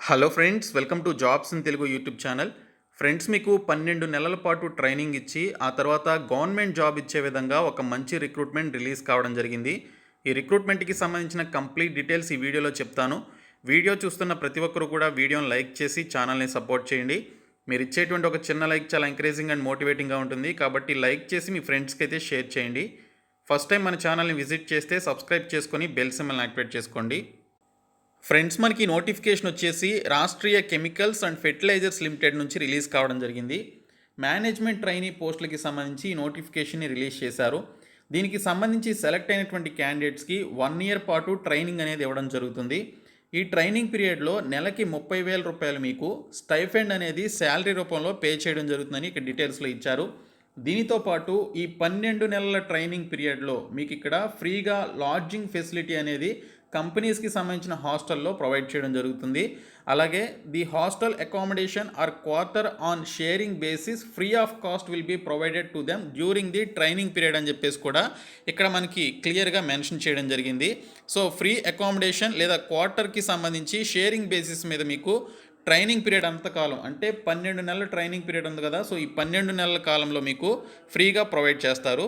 Hello friends, welcome to jobs in Telugu YouTube channel. Friends, మీకు 12 నెలల పాటు ట్రైనింగ్ ఇచ్చి ఆ తర్వాత గవర్నమెంట్ జాబ్ ఇచ్చే విధంగా ఒక మంచి రిక్రూట్మెంట్ రిలీజ్ కావడం జరిగింది. ఈ రిక్రూట్మెంట్కి సంబంధించిన కంప్లీట్ డీటెయిల్స్ ఈ వీడియోలో చెప్తాను. వీడియో చూస్తున్న ప్రతి ఒక్కరు కూడా వీడియోని లైక్ చేసి ఛానల్ని సపోర్ట్ చేయండి. మీరు ఇచ్చేటువంటి ఒక చిన్న లైక్ చాలా ఎంకరేజింగ్ అండ్ మోటివేటింగ్గా ఉంటుంది, కాబట్టి లైక్ చేసి మీ ఫ్రెండ్స్కి అయితే షేర్ చేయండి. ఫస్ట్ టైం మన ఛానల్ని విజిట్ చేస్తే సబ్స్క్రైబ్ చేసుకొని బెల్ సింబల్ని యాక్టివేట్ చేసుకోండి. ఫ్రెండ్స్, మనకి నోటిఫికేషన్ వచ్చేసి Rashtriya chemicals and fertilisers limited నుంచి రిలీజ్ కావడం జరిగింది. మేనేజ్మెంట్ ట్రైనీ పోస్టులకి సంబంధించి ఈ నోటిఫికేషన్ని రిలీజ్ చేశారు. దీనికి సంబంధించి సెలెక్ట్ అయినటువంటి క్యాండిడేట్స్కి 1 ఇయర్ పాటు ట్రైనింగ్ అనేది ఇవ్వడం జరుగుతుంది. ఈ ట్రైనింగ్ పీరియడ్లో నెలకి 30,000 రూపాయలు మీకు స్టైఫెండ్ అనేది శాలరీ రూపంలో పే చేయడం జరుగుతుందని ఇక్కడ డీటెయిల్స్లో ఇచ్చారు. దీనితో పాటు ఈ 12 నెలల ట్రైనింగ్ పీరియడ్లో మీకు ఇక్కడ ఫ్రీగా లాడ్జింగ్ ఫెసిలిటీ అనేది కంపెనీస్కి సంబంధించిన హాస్టల్లో ప్రొవైడ్ చేయడం జరుగుతుంది. అలాగే the hostel accommodation or quarter on sharing basis free of cost will be provided to them during the training period అని చెప్పేసి కూడా ఇక్కడ మనకి క్లియర్గా మెన్షన్ చేయడం జరిగింది. సో ఫ్రీ అకామిడేషన్ లేదా క్వార్టర్కి సంబంధించి షేరింగ్ బేసిస్ మీద మీకు ట్రైనింగ్ పీరియడ్ అంతకాలం అంటే 12 నెలల ట్రైనింగ్ పీరియడ్ ఉంది కదా, సో ఈ 12 నెలల కాలంలో మీకు ఫ్రీగా ప్రొవైడ్ చేస్తారు.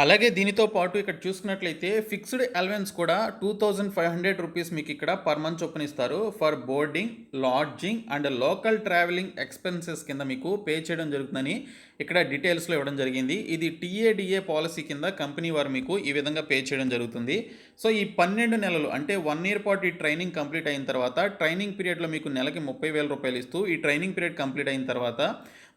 అలాగే దీనితో పాటు ఇక్కడ చూసుకున్నట్లయితే ఫిక్స్డ్ అలవెన్స్ కూడా 2,500 రూపీస్ మీకు ఇక్కడ పర్ మంత్ చొప్పున ఇస్తారు. For boarding, lodging and local travelling expenses కింద మీకు పే చేయడం జరుగుతుందని ఇక్కడ డీటెయిల్స్లో ఇవ్వడం జరిగింది. ఇది టీఏడిఏ పాలసీ కింద కంపెనీ వారు మీకు ఈ విధంగా పే చేయడం జరుగుతుంది. సో ఈ 12 నెలలు అంటే 1 ఇయర్ పాటు ఈ ట్రైనింగ్ కంప్లీట్ అయిన తర్వాత ట్రైనింగ్ పీరియడ్లో మీకు నెలకి 30,000 రూపాయలు ఇస్తూ ఈ ట్రైనింగ్ పీరియడ్ కంప్లీట్ అయిన తర్వాత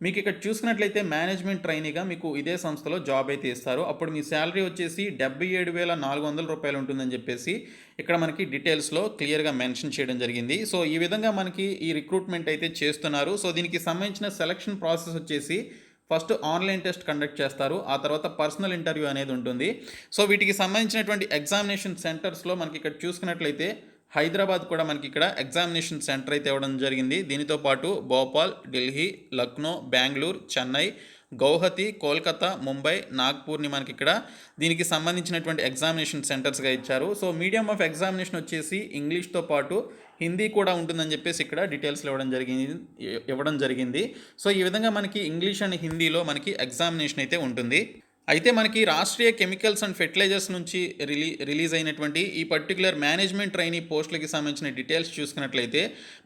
మీకు ఇక్కడ చూసుకున్నట్లయితే మేనేజ్మెంట్ ట్రైనీగా మీకు ఇదే సంస్థలో జాబ్ అయితే ఇస్తారు. అప్పుడు మీ శాలరీ వచ్చేసి 77,400 రూపాయలు ఉంటుందని చెప్పేసి ఇక్కడ మనకి డీటెయిల్స్లో క్లియర్గా మెన్షన్ చేయడం జరిగింది. సో ఈ విధంగా మనకి ఈ రిక్రూట్మెంట్ అయితే చేస్తున్నారు. సో దీనికి సంబంధించిన సెలక్షన్ ప్రాసెస్ వచ్చేసి ఫస్ట్ ఆన్లైన్ టెస్ట్ కండక్ట్ చేస్తారు, ఆ తర్వాత పర్సనల్ ఇంటర్వ్యూ అనేది ఉంటుంది. సో వీటికి సంబంధించినటువంటి ఎగ్జామినేషన్ సెంటర్స్లో మనకి ఇక్కడ చూసుకున్నట్లయితే హైదరాబాద్ కూడా మనకి ఇక్కడ ఎగ్జామినేషన్ సెంటర్ అయితే ఇవ్వడం జరిగింది. దీనితో పాటు భోపాల్, ఢిల్లీ, లక్నో, బెంగళూరు, చెన్నై, గౌహతి, కోల్కతా, ముంబై, నాగ్పూర్ని మనకి ఇక్కడ దీనికి సంబంధించినటువంటి ఎగ్జామినేషన్ సెంటర్స్గా ఇచ్చారు. సో మీడియం ఆఫ్ ఎగ్జామినేషన్ వచ్చేసి ఇంగ్లీష్తో పాటు హిందీ కూడా ఉంటుందని చెప్పేసి ఇక్కడ డీటెయిల్స్లో ఇవ్వడం జరిగింది. సో ఈ విధంగా మనకి ఇంగ్లీష్ అండ్ హిందీలో మనకి ఎగ్జామినేషన్ అయితే ఉంటుంది. అయితే మనకి రాష్ట్రీయ కెమికల్స్ అండ్ ఫెర్టిలైజర్స్ నుంచి రిలీజ్ అయినటువంటి ఈ పర్టికులర్ మేనేజ్మెంట్ ట్రైనీ పోస్టులకి సంబంధించిన డీటెయిల్స్ చూసుకున్నట్లయితే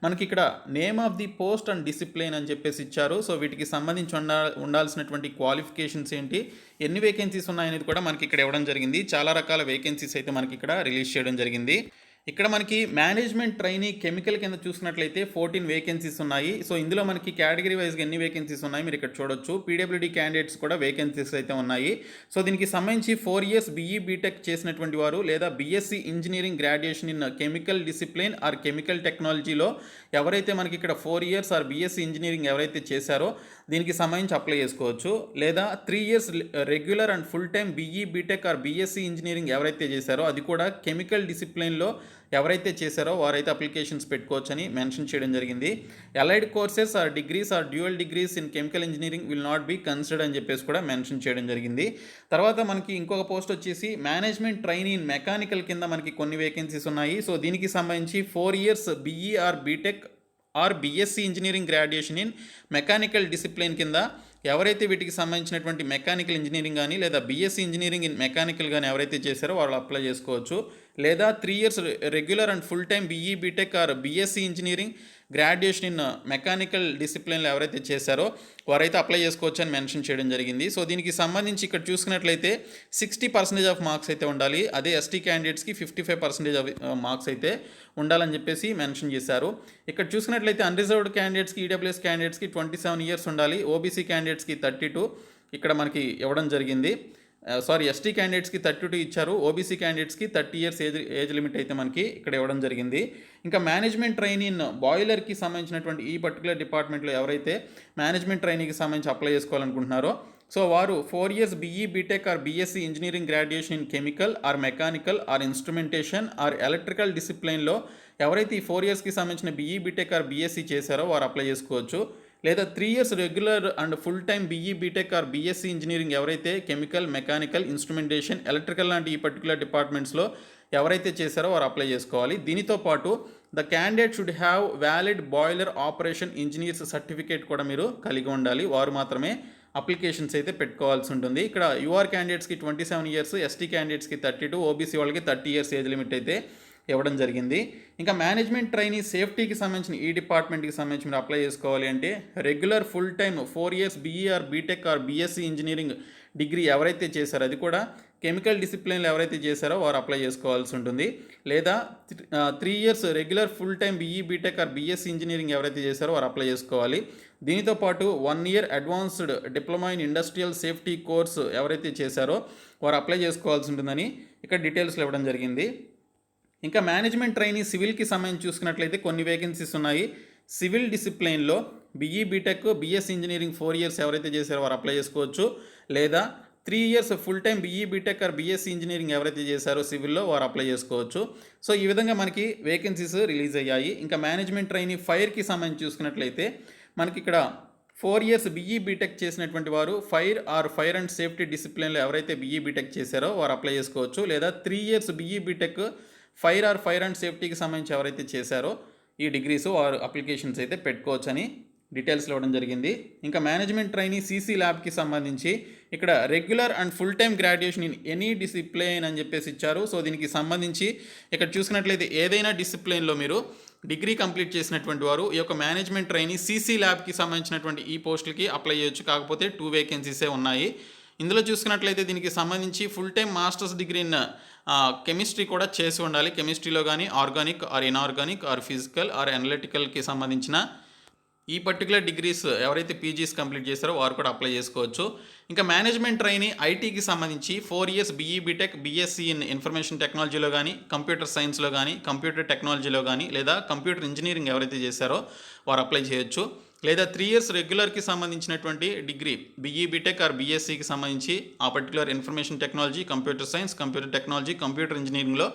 మనకి ఇక్కడ name of the post and discipline అని చెప్పేసి ఇచ్చారు. సో వీటికి సంబంధించి ఉండాల్సినటువంటి క్వాలిఫికేషన్స్ ఏంటి, ఎన్ని వేకెన్సీస్ ఉన్నాయనేది కూడా మనకి ఇక్కడ ఇవ్వడం జరిగింది. చాలా రకాల వేకెన్సీస్ అయితే మనకి ఇక్కడ రిలీజ్ చేయడం జరిగింది. ఇక్కడ మనకి మేనేజ్మెంట్ ట్రైనీ కెమికల్ కింద చూసినట్లయితే 14 వేకెన్సీస్ ఉన్నాయి. సో ఇందులో మనకి కేటగిరీ వైజ్గా ఎన్ని వేకెన్సీస్ ఉన్నాయి మీరు ఇక్కడ చూడొచ్చు. పీడబ్ల్యూడీ క్యాండిడేట్స్ కూడా వేకెన్సీస్ అయితే ఉన్నాయి. సో దీనికి సంబంధించి 4 ఇయర్స్ బీఈ బీటెక్ చేసినటువంటి వారు లేదా BSc engineering graduation in chemical discipline are chemical టెక్నాలజీలో ఎవరైతే మనకి ఇక్కడ 4 ఇయర్స్ ఆర్ బీఎస్సీ ఇంజనీరింగ్ ఎవరైతే చేశారో దీనికి సంబంధించి అప్లై చేసుకోవచ్చు. లేదా 3 years regular and full time BE BTech or BSc engineering ఎవరైతే చేశారో అది కూడా కెమికల్ డిసిప్లిన్లో ఎవరైతే చేశారో వారైతే అప్లికేషన్స్ పెట్టుకోవచ్చు అని మెన్షన్ చేయడం జరిగింది. Allied courses or degrees or dual degrees in chemical engineering will not be considered అని చెప్పేసి కూడా మెన్షన్ చేయడం జరిగింది. తర్వాత మనకి ఇంకొక పోస్ట్ వచ్చేసి మేనేజ్మెంట్ ట్రైనీ ఇన్ మెకానికల్ కింద మనకి కొన్ని వేకెన్సీస్ ఉన్నాయి. సో దీనికి సంబంధించి 4 years BE or BTech or BSc engineering graduation in mechanical discipline కింద ఎవరైతే వీటికి సంబంధించినటువంటి మెకానికల్ ఇంజనీరింగ్ కానీ లేదా బీఎస్సీ ఇంజనీరింగ్ ఇన్ మెకానికల్ కానీ ఎవరైతే చేశారో వాళ్ళు అప్లై చేసుకోవచ్చు. లేదా 3 years regular and full time BE BTech or BSc engineering graduation in mechanical డిసిప్లిన్లో ఎవరైతే చేశారో వారైతే అప్లై చేసుకోవచ్చు అని మెన్షన్ చేయడం జరిగింది. సో దీనికి సంబంధించి ఇక్కడ చూసుకున్నట్లయితే 60% ఆఫ్ మార్క్స్ అయితే ఉండాలి. అదే ఎస్టీ క్యాండిడేట్స్కి 55% ఆఫ్ మార్క్స్ అయితే ఉండాలని చెప్పేసి మెన్షన్ చేశారు. ఇక్కడ చూసుకున్నట్లయితే అన్రిజర్వ్డ్ క్యాండిడేట్స్కి, ఈడబ్ల్యూఎస్ క్యాండిడేట్స్కి 27 ఇయర్స్ ఉండాలి. ఓబీసీ క్యాండిడేట్స్కి 32 ఇక్కడ మనకి ఇవ్వడం జరిగింది. ఎస్టీ క్యాండిడేట్స్కి 32 ఇచ్చారు. ఓబీసీ క్యాండిడేట్స్కి 30 ఇయర్స్ ఏజ్ లిమిట్ అయితే మనకి ఇక్కడ ఇవ్వడం జరిగింది. ఇంకా మేనేజ్మెంట్ ట్రైనీ ఇన్ బాయిలర్కి సంబంధించినటువంటి ఈ పర్టికులర్ డిపార్ట్మెంట్లో ఎవరైతే మేనేజ్మెంట్ ట్రైనీకి సంబంధించి అప్లై చేసుకోవాలనుకుంటున్నారో సో వారు 4 years BE BTech or BSc engineering graduation in chemical or mechanical or instrumentation or electrical డిసిప్లిన్లో ఎవరైతే ఈ 4 ఇయర్స్కి సంబంధించిన బీఈ బీటెక్ ఆర్ బీఎస్సీ చేశారో వారు అప్లై చేసుకోవచ్చు. లేదా 3 years regular and full time BE BTech or BSc engineering ఎవరైతే కెమికల్, మెకానికల్, ఇన్స్ట్రుమెంటేషన్, ఎలక్ట్రికల్ లాంటి ఈ పర్టికులర్ డిపార్ట్మెంట్స్లో ఎవరైతే చేశారో వారు అప్లై చేసుకోవాలి. దీనితో పాటు the candidate should have valid boiler operation engineers certificate కూడా మీరు కలిగి ఉండాలి. వారు మాత్రమే అప్లికేషన్స్ అయితే పెట్టుకోవాల్సి ఉంటుంది. ఇక్కడ యూఆర్ క్యాండిడేట్స్కి 27 ఇయర్స్, ఎస్టీ క్యాండిడేట్స్కి 32, ఓబీసీ వాళ్ళకి 30 ఇయర్స్ ఏజ్ లిమిట్ అయితే ఇవ్వడం జరిగింది. ఇంకా మేనేజ్మెంట్ ట్రైనీ సేఫ్టీకి సంబంధించిన ఈ డిపార్ట్మెంట్కి సంబంధించి మీరు అప్లై చేసుకోవాలి అంటే regular full time 4 years BE or BTech or BSc engineering degree ఎవరైతే చేశారో, అది కూడా కెమికల్ డిసిప్లిన్లు ఎవరైతే చేశారో వారు అప్లై చేసుకోవాల్సి ఉంటుంది. లేదా 3 years regular full time BE BTech or BSc engineering ఎవరైతే చేశారో వారు అప్లై చేసుకోవాలి. దీనితో పాటు 1 year advanced diploma in industrial safety course ఎవరైతే చేశారో వారు అప్లై చేసుకోవాల్సి ఉంటుందని ఇక్కడ డీటెయిల్స్లో ఇవ్వడం జరిగింది. ఇంకా మేనేజ్మెంట్ ట్రైనీ సివిల్కి సంబంధించి చూసుకున్నట్లయితే కొన్ని వేకెన్సీస్ ఉన్నాయి. సివిల్ డిసిప్లైన్లో BE BTech BSc engineering 4 years ఎవరైతే చేశారో వారు అప్లై చేసుకోవచ్చు. లేదా 3 years full time BE BTech or BSc engineering ఎవరైతే చేశారో సివిల్లో వారు అప్లై చేసుకోవచ్చు. సో ఈ విధంగా మనకి వేకెన్సీస్ రిలీజ్ అయ్యాయి. ఇంకా మేనేజ్మెంట్ ట్రైనీ ఫైర్కి సంబంధించి చూసుకున్నట్లయితే మనకి ఇక్కడ 4 ఇయర్స్ బీఈ బీటెక్ చేసినటువంటి వారు ఫైర్ అండ్ సేఫ్టీ డిసిప్లిన్లో ఎవరైతే బీఈ బీటెక్ చేశారో వారు అప్లై చేసుకోవచ్చు. లేదా 3 years BE BTech fire and సేఫ్టీకి సంబంధించి ఎవరైతే చేశారో ఈ డిగ్రీస్ వారు అప్లికేషన్స్ అయితే పెట్టుకోవచ్చు అని డీటెయిల్స్ ఇవ్వడం జరిగింది. ఇంకా మేనేజ్మెంట్ ట్రైనీ సీసీ ల్యాబ్కి సంబంధించి ఇక్కడ regular and full time graduation in any discipline అని చెప్పేసి ఇచ్చారు. సో దీనికి సంబంధించి ఇక్కడ చూసినట్లయితే ఏదైనా డిసిప్లైన్లో మీరు డిగ్రీ కంప్లీట్ చేసినటువంటి వారు ఈ యొక్క మేనేజ్మెంట్ ట్రైనీ సీసీ ల్యాబ్కి సంబంధించినటువంటి ఈ పోస్టులకి అప్లై చేయొచ్చు. కాకపోతే 2 వేకెన్సీసే ఉన్నాయి. ఇందులో చూసుకున్నట్లయితే దీనికి సంబంధించి full time masters degree in chemistry కూడా చేసి ఉండాలి. కెమిస్ట్రీలో కానీ organic or inorganic or physical or అనలిటికల్కి సంబంధించిన ఈ పర్టికులర్ డిగ్రీస్ ఎవరైతే పీజీస్ కంప్లీట్ చేస్తారో వారు కూడా అప్లై చేసుకోవచ్చు. ఇంకా మేనేజ్మెంట్ ట్రైనీ ఐటీకి సంబంధించి 4 years BE BTech BSc in information టెక్నాలజీలో కానీ కంప్యూటర్ సైన్స్లో కానీ కంప్యూటర్ టెక్నాలజీలో కానీ లేదా కంప్యూటర్ ఇంజనీరింగ్ ఎవరైతే చేశారో వారు అప్లై చేయొచ్చు. లేదా 3 ఇయర్స్ రెగ్యులర్కి సంబంధించినటువంటి డిగ్రీ బీఈ బీటెక్ ఆర్ బీఎస్సీకి సంబంధించి ఆ particular information technology, computer science, computer technology, computer ఇంజనీరింగ్లో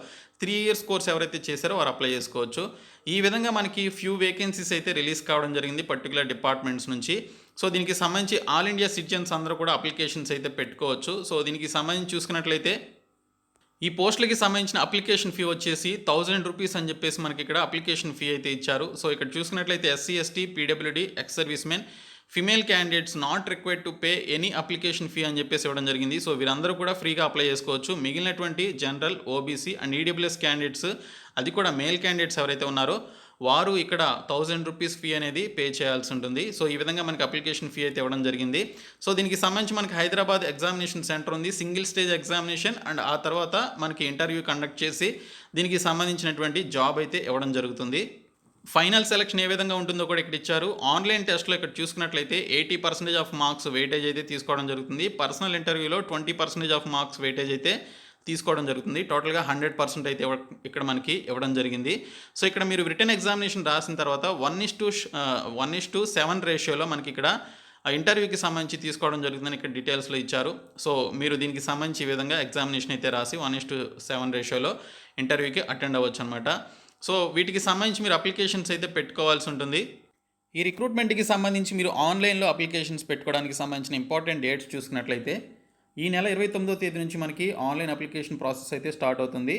3 ఇయర్స్ కోర్స్ ఎవరైతే చేశారో వారు అప్లై చేసుకోవచ్చు. ఈ విధంగా మనకి ఫ్యూ వేకెన్సీస్ అయితే రిలీజ్ కావడం జరిగింది పర్టికులర్ డిపార్ట్మెంట్స్ నుంచి. సో దీనికి సంబంధించి ఆల్ ఇండియా సిటిజన్స్ అందరూ కూడా అప్లికేషన్స్ అయితే పెట్టుకోవచ్చు. సో దీనికి సంబంధించి చూసుకున్నట్లయితే ఈ పోస్టులకి సంబంధించిన అప్లికేషన్ ఫీ వచ్చేసి 1000 రూపీస్ అని చెప్పేసి మనకి ఇక్కడ అప్లికేషన్ ఫీ అయితే ఇచ్చారు. సో ఇక్కడ చూసుకున్నట్లయితే SC ST PWD ex service men female candidates not required to pay any application fee అని చెప్పేసి ఇవ్వడం జరిగింది. సో వీరందరూ కూడా ఫ్రీగా అప్లై చేసుకోవచ్చు. మిగిలినటువంటి general, OBC and EWS candidates, అది కూడా మేల్ క్యాండిడేట్స్ ఎవరైతే ఉన్నారో వారు ఇక్కడ 1000 రూపీస్ ఫీ అనేది పే చేయాల్సి ఉంటుంది. సో ఈ విధంగా మనకి అప్లికేషన్ ఫీ అయితే ఇవ్వడం జరిగింది. సో దీనికి సంబంధించి మనకి హైదరాబాద్ ఎగ్జామినేషన్ సెంటర్ ఉంది, సింగిల్ స్టేజ్ ఎగ్జామినేషన్, అండ్ ఆ తర్వాత మనకి ఇంటర్వ్యూ కండక్ట్ చేసి దీనికి సంబంధించినటువంటి జాబ్ అయితే ఇవ్వడం జరుగుతుంది. ఫైనల్ సెలక్షన్ ఏ విధంగా ఉంటుందో కూడా ఇక్కడ ఇచ్చారు. ఆన్లైన్ టెస్ట్లో ఇక్కడ చూసుకున్నట్లయితే 80% ఆఫ్ మార్క్స్ వెయిటేజ్ అయితే తీసుకోవడం జరుగుతుంది. పర్సనల్ ఇంటర్వ్యూలో 20% ఆఫ్ మార్క్స్ వెయిటేజ్ అయితే తీసుకోవడం జరుగుతుంది. టోటల్గా 100% అయితే ఇక్కడ మనకి ఇవ్వడం జరిగింది. సో ఇక్కడ మీరు రిటర్న్ ఎగ్జామినేషన్ రాసిన తర్వాత 1:7 రేషియోలో మనకి ఇక్కడ ఇంటర్వ్యూకి సంబంధించి తీసుకోవడం జరుగుతుందని ఇక్కడ డీటెయిల్స్లో ఇచ్చారు. సో మీరు దీనికి సంబంధించి ఈ విధంగా ఎగ్జామినేషన్ అయితే రాసి 1:7 రేషియోలో ఇంటర్వ్యూకి అటెండ్ అవ్వచ్చు అనమాట. సో వీటికి సంబంధించి మీరు అప్లికేషన్స్ అయితే పెట్టుకోవాల్సి ఉంటుంది. ఈ రిక్రూట్మెంట్కి సంబంధించి మీరు ఆన్లైన్లో అప్లికేషన్స్ పెట్టుకోవడానికి సంబంధించిన ఇంపార్టెంట్ డేట్స్ చూసుకున్నట్లయితే ఈ నెల 29వ తేదీ నుంచి మనకి ఆన్లైన్ అప్లికేషన్ ప్రాసెస్ అయితే స్టార్ట్ అవుతుంది.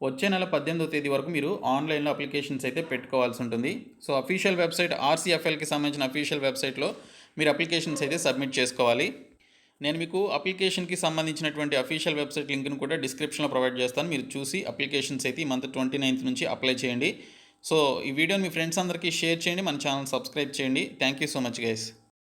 వచ్చే నెల 18వ తేదీ వరకు మీరు ఆన్లైన్లో అప్లికేషన్స్ అయితే పెట్టుకోవాల్సి ఉంటుంది. సో అఫీషియల్ వెబ్సైట్ ఆర్సీఎఫ్ఎల్కి సంబంధించిన అఫీషియల్ వెబ్సైట్లో మీరు అప్లికేషన్స్ అయితే సబ్మిట్ చేసుకోవాలి. నేను మీకు అప్లికేషన్కి సంబంధించినటువంటి అఫీషియల్ వెబ్సైట్ లింక్ను కూడా డిస్క్రిప్షన్లో ప్రొవైడ్ చేస్తాను. మీరు చూసి అప్లికేషన్స్ అయితే ఈ మంత్ 29th నుంచి అప్లై చేయండి. సో ఈ వీడియోని మీ ఫ్రెండ్స్ అందరికీ షేర్ చేయండి, మన ఛానల్ సబ్స్క్రైబ్ చేయండి. Thank you so much guys.